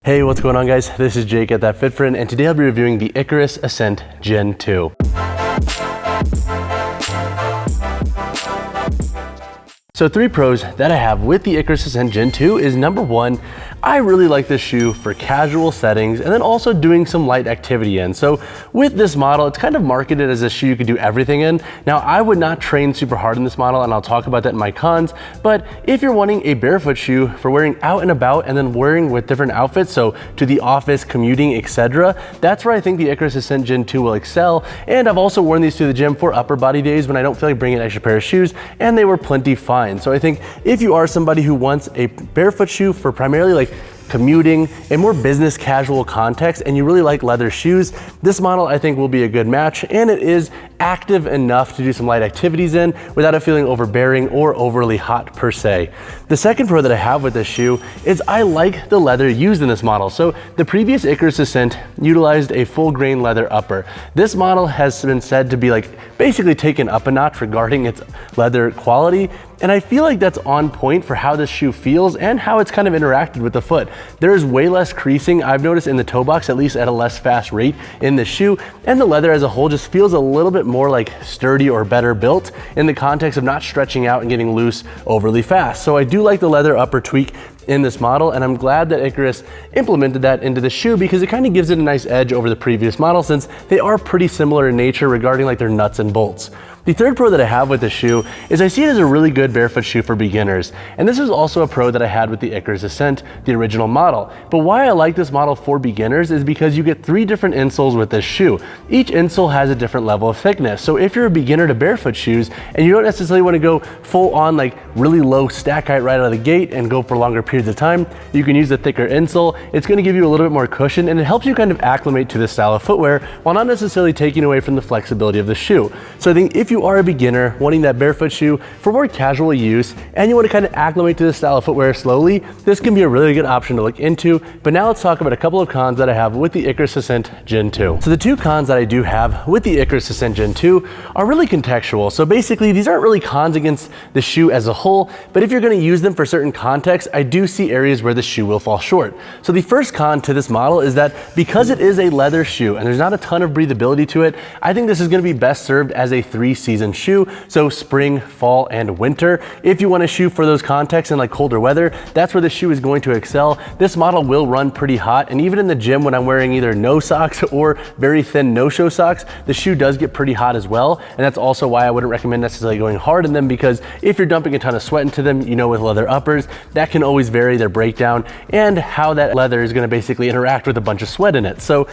Hey, what's going on guys? This is Jake at That Fit Friend, and today I'll be reviewing the Icarus Ascent Gen 2. So 3 pros that I have with the Icarus Ascent Gen 2 is number 1, I really like this shoe for casual settings and then also doing some light activity in. So with this model, it's kind of marketed as a shoe you could do everything in. Now I would not train super hard in this model and I'll talk about that in my cons, but if you're wanting a barefoot shoe for wearing out and about and then wearing with different outfits, so to the office, commuting, etc., that's where I think the Icarus Ascent Gen 2 will excel. And I've also worn these to the gym for upper body days when I don't feel like bringing an extra pair of shoes, and they were plenty fine. So I think if you are somebody who wants a barefoot shoe for primarily like commuting, a more business casual context, and you really like leather shoes, this model I think will be a good match, and it is active enough to do some light activities in without it feeling overbearing or overly hot per se. The second pro that I have with this shoe is I like the leather used in this model. So the previous Icarus Ascent utilized a full grain leather upper. This model has been said to be like basically taken up a notch regarding its leather quality, and I feel like that's on point for how this shoe feels and how it's kind of interacted with the foot. There is way less creasing, I've noticed, in the toe box, at least at a less fast rate in the shoe, and the leather as a whole just feels a little bit more like sturdy or better built in the context of not stretching out and getting loose overly fast. So I do like the leather upper tweak in this model, and I'm glad that Icarus implemented that into the shoe because it kind of gives it a nice edge over the previous model since they are pretty similar in nature regarding like their nuts and bolts. The third pro that I have with this shoe is I see it as a really good barefoot shoe for beginners. And this is also a pro that I had with the Icarus Ascent, the original model. But why I like this model for beginners is because you get 3 different insoles with this shoe. Each insole has a different level of thickness. So if you're a beginner to barefoot shoes and you don't necessarily want to go full on like really low stack height right out of the gate and go for longer periods of time, you can use the thicker insole. It's going to give you a little bit more cushion, and it helps you kind of acclimate to this style of footwear while not necessarily taking away from the flexibility of the shoe. So I think if you are a beginner wanting that barefoot shoe for more casual use and you want to kind of acclimate to this style of footwear slowly, this can be a really good option to look into. But now let's talk about a couple of cons that I have with the Icarus Ascent Gen 2. So the 2 cons that I do have with the Icarus Ascent Gen 2 are really contextual. So basically these aren't really cons against the shoe as a whole, but if you're going to use them for certain contexts, I do see areas where the shoe will fall short. So the first con to this model is that because it is a leather shoe and there's not a ton of breathability to it, I think this is going to be best served as a 3-season shoe, so spring, fall, and winter. If you want a shoe for those contexts in like colder weather, that's where the shoe is going to excel. This model will run pretty hot, and even in the gym when I'm wearing either no socks or very thin no-show socks, the shoe does get pretty hot as well, and that's also why I wouldn't recommend necessarily going hard in them, because if you're dumping a ton of sweat into them, you know, with leather uppers, that can always vary their breakdown and how that leather is going to basically interact with a bunch of sweat in it. So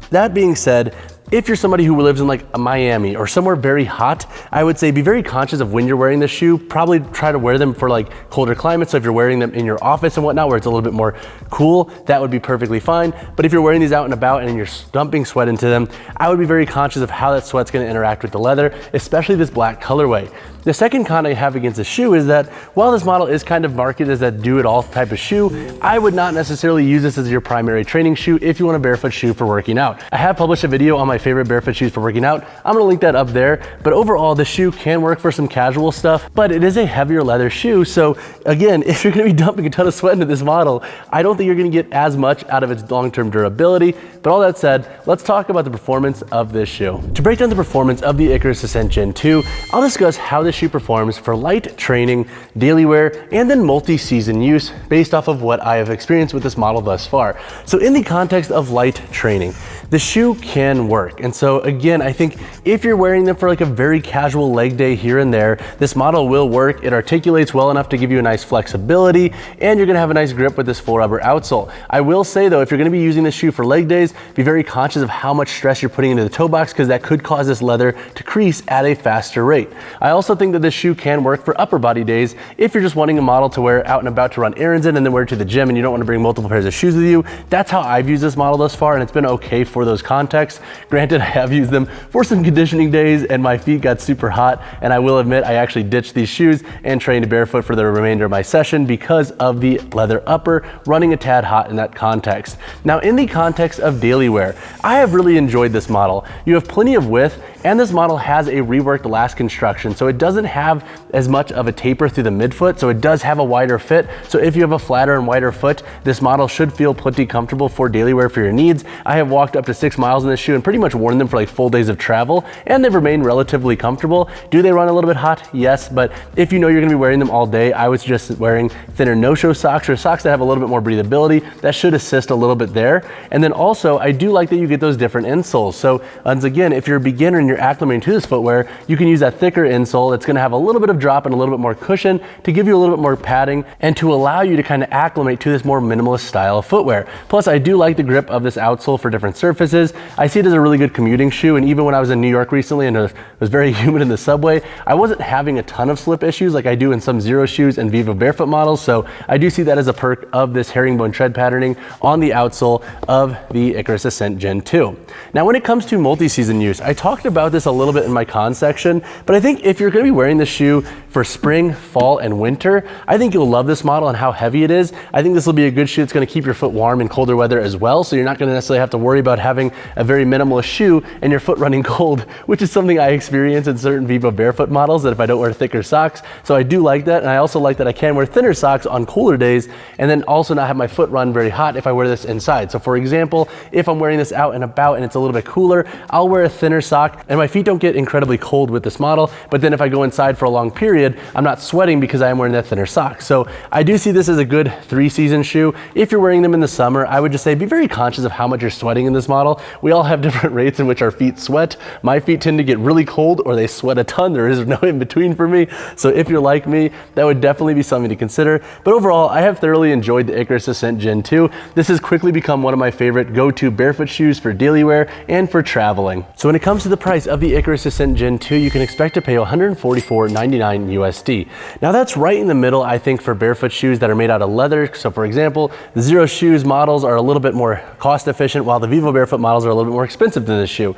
that being said, if you're somebody who lives in like a Miami or somewhere very hot, I would say be very conscious of when you're wearing this shoe. Probably try to wear them for like colder climates. So if you're wearing them in your office and whatnot, where it's a little bit more cool, that would be perfectly fine. But if you're wearing these out and about and you're dumping sweat into them, I would be very conscious of how that sweat's going to interact with the leather, especially this black colorway. The second con I have against the shoe is that while this model is kind of marketed as that do-it-all type of shoe, I would not necessarily use this as your primary training shoe if you want a barefoot shoe for working out. I have published a video on my favorite barefoot shoes for working out. I'm gonna link that up there, but overall the shoe can work for some casual stuff, but it is a heavier leather shoe. So again, if you're gonna be dumping a ton of sweat into this model, I don't think you're gonna get as much out of its long-term durability. But all that said, let's talk about the performance of this shoe. To break down the performance of the Icarus Ascent Gen 2, I'll discuss how this shoe performs for light training, daily wear, and then multi-season use based off of what I have experienced with this model thus far. So in the context of light training, the shoe can work. And so again, I think if you're wearing them for like a very casual leg day here and there, this model will work. It articulates well enough to give you a nice flexibility, and you're gonna have a nice grip with this full rubber outsole. I will say though, if you're gonna be using this shoe for leg days, be very conscious of how much stress you're putting into the toe box, because that could cause this leather to crease at a faster rate. I also think that this shoe can work for upper body days if you're just wanting a model to wear out and about to run errands in and then wear to the gym and you don't want to bring multiple pairs of shoes with you. That's how I've used this model thus far, and it's been okay for those contexts. Granted, I have used them for some conditioning days and my feet got super hot, and I will admit I actually ditched these shoes and trained barefoot for the remainder of my session because of the leather upper running a tad hot in that context. Now in the context of daily wear, I have really enjoyed this model. You have plenty of width And this model has a reworked last construction, so it doesn't have as much of a taper through the midfoot, so it does have a wider fit. So if you have a flatter and wider foot, this model should feel pretty comfortable for daily wear for your needs. I have walked up to 6 miles in this shoe and pretty much worn them for like full days of travel, and they've remained relatively comfortable. Do they run a little bit hot? Yes, but if you know you're gonna be wearing them all day, I would suggest wearing thinner no-show socks or socks that have a little bit more breathability. That should assist a little bit there. And then also, I do like that you get those different insoles. So once again, if you're a beginner and you're acclimating to this footwear, you can use that thicker insole. It's gonna have a little bit of drop and a little bit more cushion to give you a little bit more padding and to allow you to kind of acclimate to this more minimalist style of footwear. Plus, I do like the grip of this outsole for different surfaces. I see it as a really good commuting shoe, and even when I was in New York recently and it was very humid in the subway, I wasn't having a ton of slip issues like I do in some Zero shoes and Vivo barefoot models, so I do see that as a perk of this herringbone tread patterning on the outsole of the Icarus Ascent Gen 2. Now, when it comes to multi-season use, I talked about this a little bit in my con section, but I think if you're gonna be wearing this shoe for spring, fall, and winter, I think you'll love this model and how heavy it is. I think this will be a good shoe that's gonna keep your foot warm in colder weather as well, so you're not gonna necessarily have to worry about having a very minimalist shoe and your foot running cold, which is something I experience in certain Vivo barefoot models that if I don't wear thicker socks. So I do like that, and I also like that I can wear thinner socks on cooler days and then also not have my foot run very hot if I wear this inside. So for example, if I'm wearing this out and about and it's a little bit cooler, I'll wear a thinner sock and my feet don't get incredibly cold with this model. But then if I go inside for a long period, I'm not sweating because I am wearing that thinner sock. So I do see this as a good 3-season shoe. If you're wearing them in the summer, I would just say be very conscious of how much you're sweating in this model. We all have different rates in which our feet sweat. My feet tend to get really cold or they sweat a ton. There is no in between for me. So if you're like me, that would definitely be something to consider. But overall, I have thoroughly enjoyed the Icarus Ascent Gen 2. This has quickly become one of my favorite go-to barefoot shoes for daily wear and for traveling. So when it comes to the price of the Icarus Ascent Gen 2, you can expect to pay $144.99 USD. Now that's right in the middle, I think, for barefoot shoes that are made out of leather. So for example, the Zero shoes models are a little bit more cost efficient, while the Vivo barefoot models are a little bit more expensive than this shoe.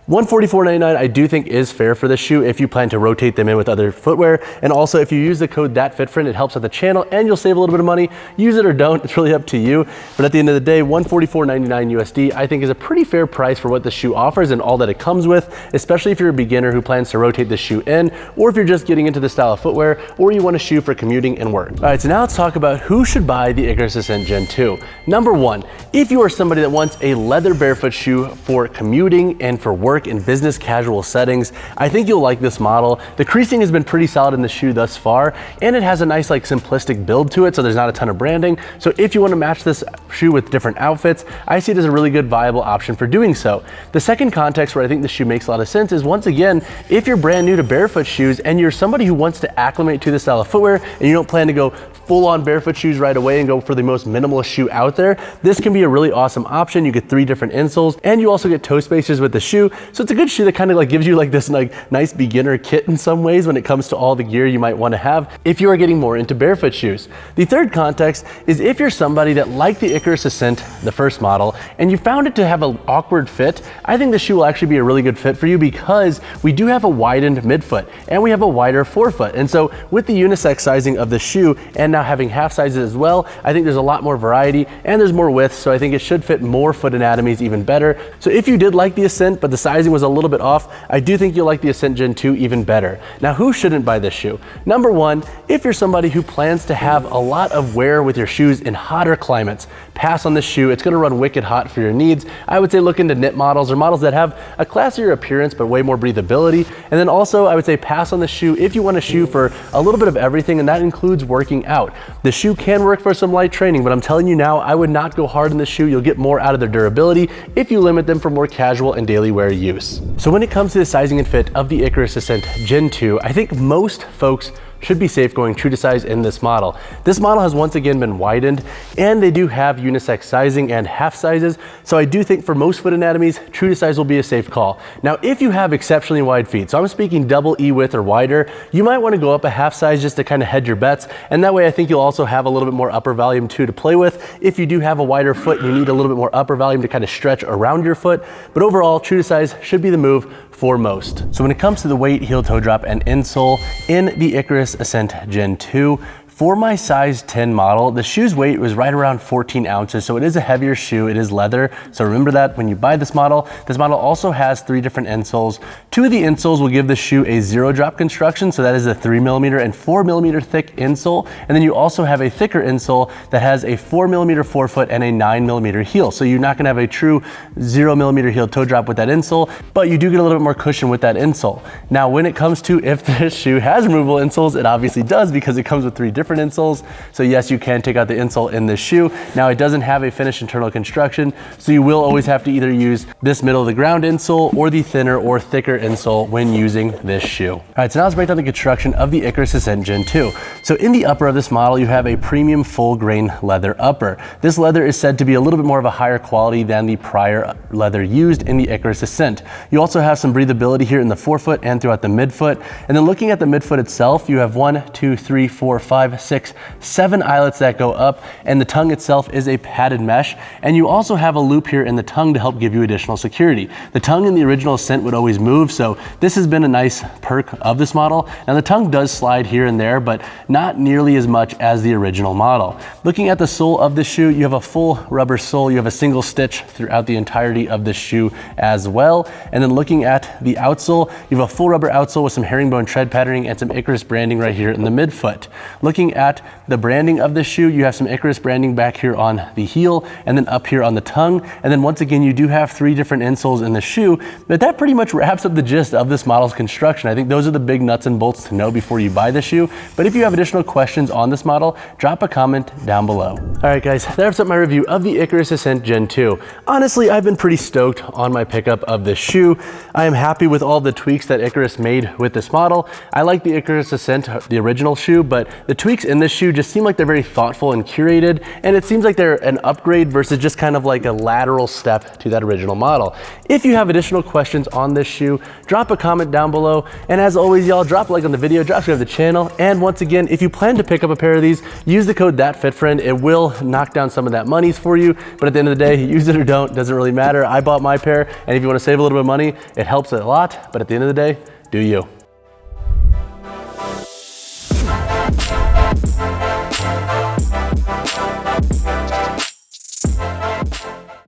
$144.99 I do think is fair for this shoe if you plan to rotate them in with other footwear. And also if you use the code THATFITFRIEND, it helps out the channel and you'll save a little bit of money. Use it or don't, it's really up to you. But at the end of the day, $144.99 USD I think is a pretty fair price for what the shoe offers and all that it comes with, especially if you're a beginner who plans to rotate the shoe in, or if you're just getting into the style of footwear, or you want a shoe for commuting and work. All right, so now let's talk about who should buy the Icarus Ascent Gen 2. Number one, if you are somebody that wants a leather barefoot shoe for commuting and for work in business casual settings, I think you'll like this model. The creasing has been pretty solid in the shoe thus far, and it has a nice like simplistic build to it, so there's not a ton of branding. So if you want to match this shoe with different outfits, I see it as a really good viable option for doing so. The second context where I think the shoe makes a lot of sense is, once again, if you're brand new to barefoot shoes and you're somebody who wants to acclimate to the style of footwear and you don't plan to go full-on barefoot shoes right away and go for the most minimalist shoe out there, this can be a really awesome option. You get 3 different insoles and you also get toe spacers with the shoe. So it's a good shoe that kind of like gives you like this like nice beginner kit in some ways when it comes to all the gear you might want to have if you are getting more into barefoot shoes. The third context is if you're somebody that liked the Icarus Ascent, the first model, and you found it to have an awkward fit, I think the shoe will actually be a really good fit for you because we do have a widened midfoot and we have a wider forefoot. And so with the unisex sizing of the shoe and now having half sizes as well, I think there's a lot more variety and there's more width, so I think it should fit more foot anatomies even better. So if you did like the Ascent but the sizing was a little bit off, I do think you'll like the Ascent Gen 2 even better. Now, who shouldn't buy this shoe? Number one, if you're somebody who plans to have a lot of wear with your shoes in hotter climates, pass on this shoe. It's gonna run wicked hot for your needs. I would say look into knit models or models that have a classier appearance but way more breathability. And then also I would say pass on the shoe if you want a shoe for a little bit of everything, and that includes working out. The shoe can work for some light training, but I'm telling you now, I would not go hard in the shoe. You'll get more out of their durability if you limit them for more casual and daily wear use. So when it comes to the sizing and fit of the Icarus Ascent Gen 2, I think most folks should be safe going true to size in this model. This model has once again been widened, and they do have unisex sizing and half sizes, so I do think for most foot anatomies, true to size will be a safe call. Now, if you have exceptionally wide feet, so I'm speaking double E width or wider, you might want to go up a half size just to kind of hedge your bets, and that way I think you'll also have a little bit more upper volume too to play with. If you do have a wider foot, you need a little bit more upper volume to kind of stretch around your foot, but overall, true to size should be the move for most. So when it comes to the weight, heel, toe drop, and insole in the Icarus Ascent Gen 2, For my size 10 model, the shoe's weight was right around 14 ounces, so it is a heavier shoe, it is leather, so remember that when you buy this model. This model also has 3 different insoles. 2 of the insoles will give the shoe a zero drop construction, so that is a 3mm and 4mm thick insole, and then you also have a thicker insole that has a 4mm forefoot and a 9mm heel, so you're not gonna have a true 0mm heel toe drop with that insole, but you do get a little bit more cushion with that insole. Now, when it comes to if this shoe has removable insoles, it obviously does because it comes with 3 different insoles. So yes, you can take out the insole in this shoe. Now, it doesn't have a finished internal construction, so you will always have to either use this middle of the ground insole or the thinner or thicker insole when using this shoe. All right, so now let's break down the construction of the Icarus Ascent Gen 2. So in the upper of this model, you have a premium full grain leather upper. This leather is said to be a little bit more of a higher quality than the prior leather used in the Icarus Ascent. You also have some breathability here in the forefoot and throughout the midfoot. And then looking at the midfoot itself, you have 1, 2, 3, 4, 5, 6, 7 eyelets that go up, and the tongue itself is a padded mesh. And you also have a loop here in the tongue to help give you additional security. The tongue in the original Ascent would always move, so this has been a nice perk of this model. Now the tongue does slide here and there, but not nearly as much as the original model. Looking at the sole of the shoe, you have a full rubber sole. You have a single stitch throughout the entirety of the shoe as well. And then looking at the outsole, you have a full rubber outsole with some herringbone tread patterning and some Icarus branding right here in the midfoot. Looking at the branding of the shoe, you have some Icarus branding back here on the heel and then up here on the tongue. And then once again, you do have 3 different insoles in the shoe, but that pretty much wraps up the gist of this model's construction. I think those are the big nuts and bolts to know before you buy the shoe. But if you have additional questions on this model, drop a comment down below. All right, guys, that wraps up my review of the Icarus Ascent Gen 2. Honestly, I've been pretty stoked on my pickup of this shoe. I am happy with all the tweaks that Icarus made with this model. I like the Icarus Ascent, the original shoe, but the tweaks in this shoe just seem like they're very thoughtful and curated, and it seems like they're an upgrade versus just kind of like a lateral step to that original model. If you have additional questions on this shoe, drop a comment down below, and as always, y'all, drop a like on the video, drop subscribe to the channel, and once again, if you plan to pick up a pair of these, use the code ThatFitFriend. It will knock down some of that monies for you, but at the end of the day, use it or don't, doesn't really matter. I bought my pair, and if you want to save a little bit of money, it helps a lot, but at the end of the day, do you.